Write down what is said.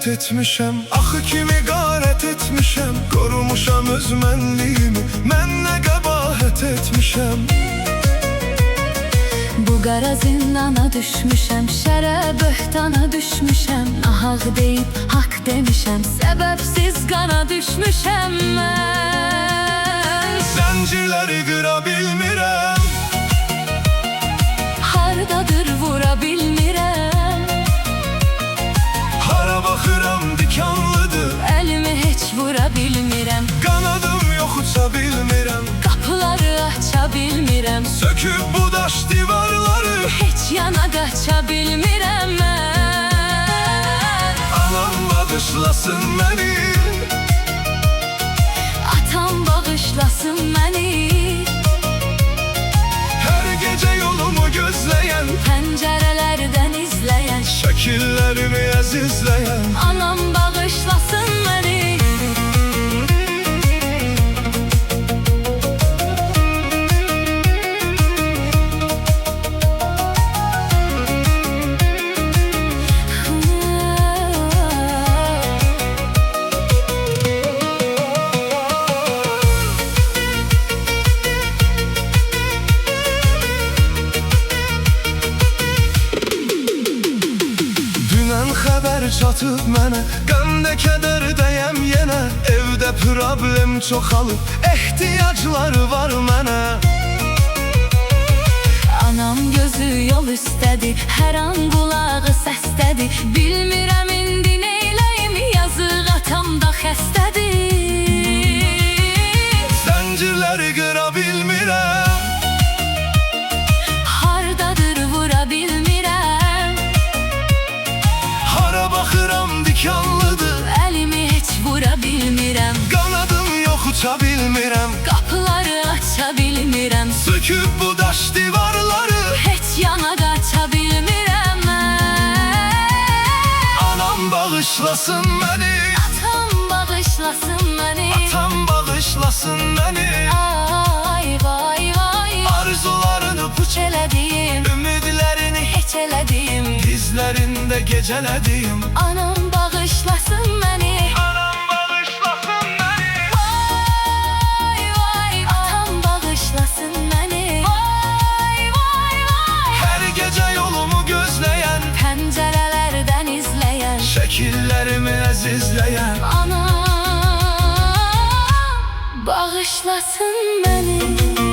qeyrət etmişəm. Axı kimi qarət etmişəm. Qorumuşam öz mənliyimi, mən nə qəbahət etmişəm. Bu qara zindana düşmüşəm, şərə böhtana düşmüşəm. Nahaq deyib haqq demişəm, səbəbsiz qana düşmüşəm mən. Zəncirləri qıra bilmirəm, hardadır vura bilmirəm. hara baxıram dikanlıdır, Əlimi heç vura bilmirəm. qanadım yox uça bilmirəm. Qapıları aça bilmirəm. Söküb bu daş divarları, Heç yana qaça bilmirəm mən. anam bağışlasın məni, Atam bağışlasın məni. hər gecə yolumu gözləyən, Pəncərələrdən izləyən, şəkillərimi əzizləyən. anam bağışlasın məni. Xəbər çatıb mənə, qəmdə kədərdəyəm yenə. Evdə problem çoxalıb, ehtiyacları var mənə. Anam gözü yol üstədi, hər an qulağı səsdədi. Bilmirəm indi neyləyim, yazıq atam da xəstədir. Zəncirləri qıra bilmirəm, Hardadır vura bilmirəm. hara baxıram dikanlıdır, Əlimi heç vura bilmirəm. qanadım yox uça bilmirəm. Qapıları aça bilmirəm. Söküb bu daş divarları, Heç yana qaça bilmirəm mən. anam bağışlasın məni, Atam bağışlasın məni. atam bağışlasın məni. Ay vay vay, Arzularını puç elədiyim, ümidlərini heç elədiyim. dizlərində gecələdiyim. Anam bağışlasın məni. Anam bağışlasın məni, Vay vay, atam bağışlasın məni. Vay vay vay, hər gecə yolumu gözləyən, pəncərələrdən izləyən, şəkillərimi əzizləyən. anam bağışlasın məni.